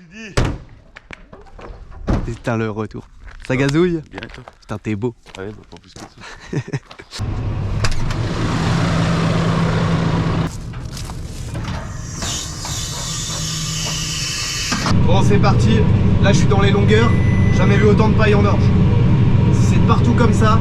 dis. Putain, le retour. Ça gazouille? Bien toi. Putain, t'es beau. Ouais, bah, pas plus que ça. Bon, c'est parti. Là, je suis dans les longueurs. Jamais vu autant de paille en orge. Si c'est partout comme ça.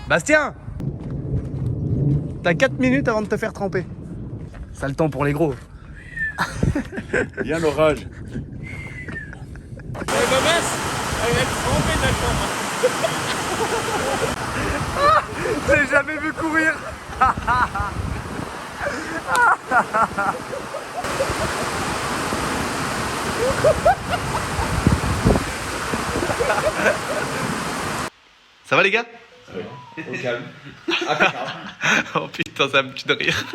Bastien! T'as 4 minutes avant de te faire tremper. Ça le temps pour les gros. Viens l'orage. J'ai jamais vu courir. Ça va les gars? Au calme. Oh putain, ça me tue de rire.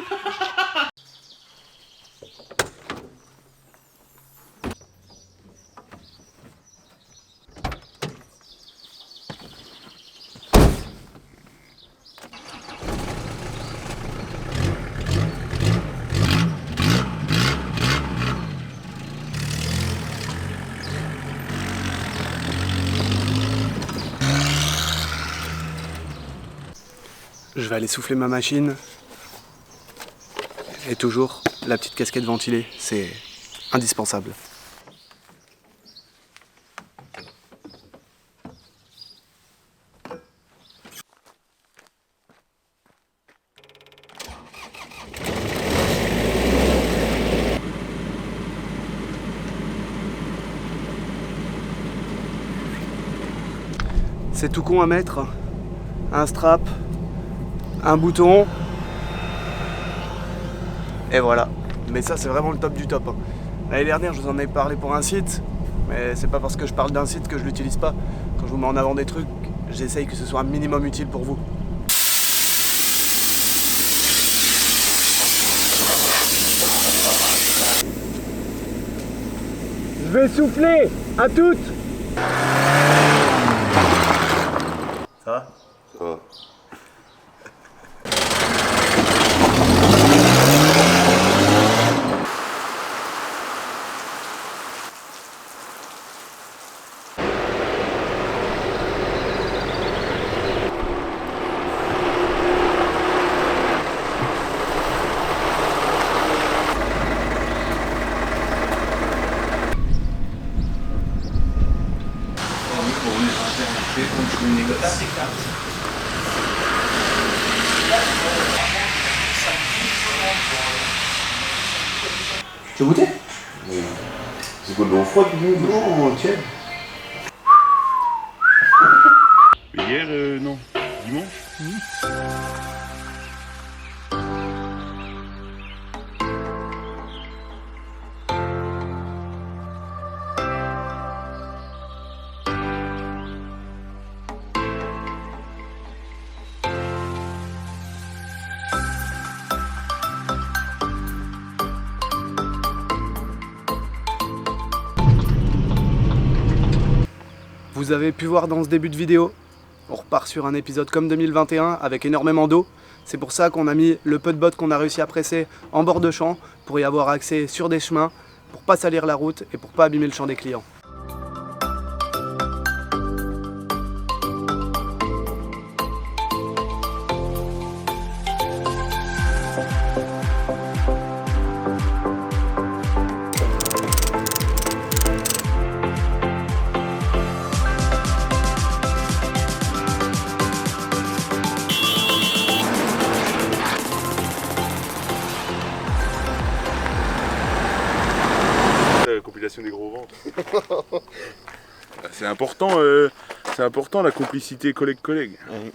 Je vais aller souffler ma machine. Et toujours, la petite casquette ventilée, c'est indispensable. C'est tout con à mettre. Un strap. Un bouton et voilà. Mais ça c'est vraiment le top du top. L'année dernière je vous en ai parlé pour un site, mais c'est pas parce que je parle d'un site que je l'utilise pas. Quand je vous mets en avant des trucs, j'essaye que ce soit un minimum utile pour vous. Je vais souffler à toutes. Ça va? Ça va. Tu veux goûter? C'est quoi de l'eau froide ou de l'eau tiède? Hier, non. Dimanche? Vous avez pu voir dans ce début de vidéo, on repart sur un épisode comme 2021 avec énormément d'eau. C'est pour ça qu'on a mis le peu de bottes qu'on a réussi à presser en bord de champ pour y avoir accès sur des chemins, pour pas salir la route et pour pas abîmer le champ des clients. Compilation des gros ventres. C'est important la complicité collègue-collègue. Ouais.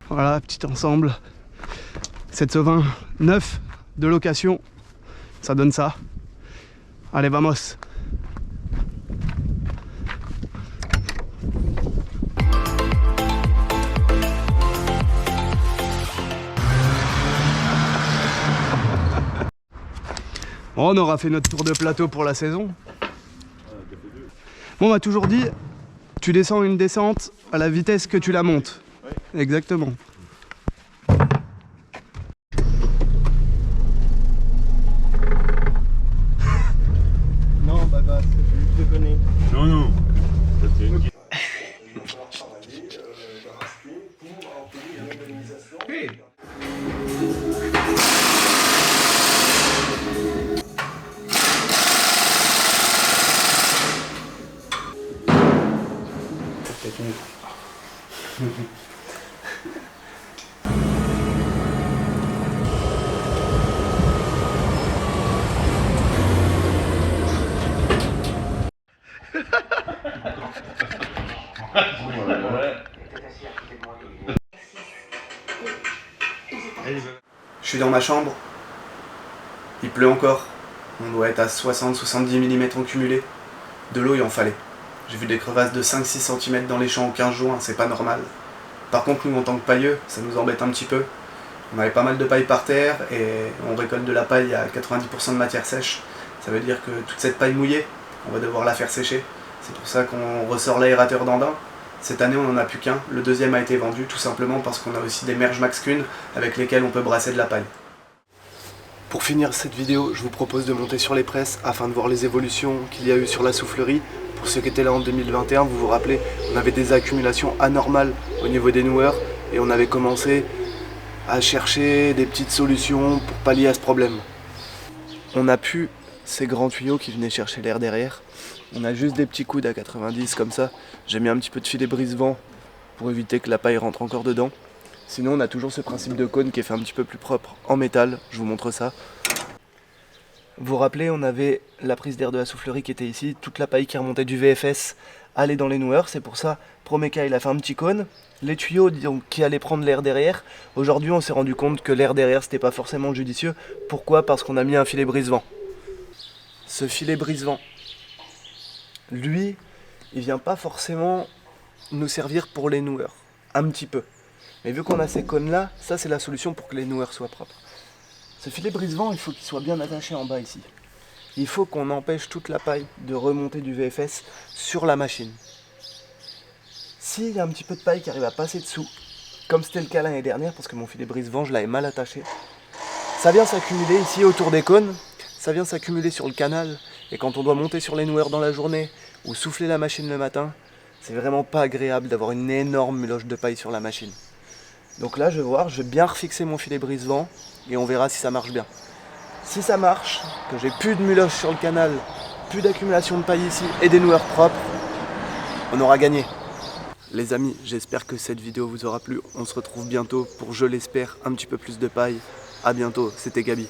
Voilà, petit ensemble. 720 neuf de location. Ça donne ça. Allez, vamos. Bon, on aura fait notre tour de plateau pour la saison. Bon, on m'a toujours dit, tu descends une descente à la vitesse que tu la montes. Ouais. Exactement. Non, bah, je te connais. Non, non. C'est une... Je suis dans ma chambre. Il pleut encore. On doit être à 60-70 mm en cumulé. De l'eau, il en fallait. J'ai vu des crevasses de 5-6 cm dans les champs en 15 jours, hein, c'est pas normal. Par contre, nous, en tant que pailleux, ça nous embête un petit peu. On avait pas mal de paille par terre et on récolte de la paille à 90% de matière sèche. Ça veut dire que toute cette paille mouillée, on va devoir la faire sécher. C'est pour ça qu'on ressort l'aérateur d'Andin. Cette année, on n'en a plus qu'un. Le deuxième a été vendu tout simplement parce qu'on a aussi des Merge Max Kun avec lesquels on peut brasser de la paille. Pour finir cette vidéo, je vous propose de monter sur les presses afin de voir les évolutions qu'il y a eu sur la soufflerie. Pour ceux qui étaient là en 2021, vous vous rappelez, on avait des accumulations anormales au niveau des noueurs et on avait commencé à chercher des petites solutions pour pallier à ce problème. On n'a plus ces grands tuyaux qui venaient chercher l'air derrière. On a juste des petits coudes à 90 comme ça. J'ai mis un petit peu de filet brise-vent pour éviter que la paille rentre encore dedans. Sinon on a toujours ce principe de cône qui est fait un petit peu plus propre en métal. Je vous montre ça. Vous vous rappelez, on avait la prise d'air de la soufflerie qui était ici. Toute la paille qui remontait du VFS allait dans les noueurs. C'est pour ça, Promeka il a fait un petit cône. Les tuyaux donc, qui allaient prendre l'air derrière. Aujourd'hui on s'est rendu compte que l'air derrière c'était pas forcément judicieux. Pourquoi? Parce qu'on a mis un filet brise-vent. Ce filet brise-vent, lui, il vient pas forcément nous servir pour les noueurs. Un petit peu. Mais vu qu'on a ces cônes là, ça c'est la solution pour que les noueurs soient propres. Ce filet brise-vent, il faut qu'il soit bien attaché en bas ici. Il faut qu'on empêche toute la paille de remonter du VFS sur la machine. S'il y a un petit peu de paille qui arrive à passer dessous, comme c'était le cas l'année dernière, parce que mon filet brise-vent, je l'avais mal attaché, ça vient s'accumuler ici autour des cônes, ça vient s'accumuler sur le canal, et quand on doit monter sur les noueurs dans la journée, ou souffler la machine le matin, c'est vraiment pas agréable d'avoir une énorme muloche de paille sur la machine. Donc là, je vais bien refixer mon filet brise-vent et on verra si ça marche bien. Si ça marche, que j'ai plus de muloche sur le canal, plus d'accumulation de paille ici et des noueurs propres, on aura gagné. Les amis, j'espère que cette vidéo vous aura plu. On se retrouve bientôt pour, je l'espère, un petit peu plus de paille. A bientôt, c'était Gabi.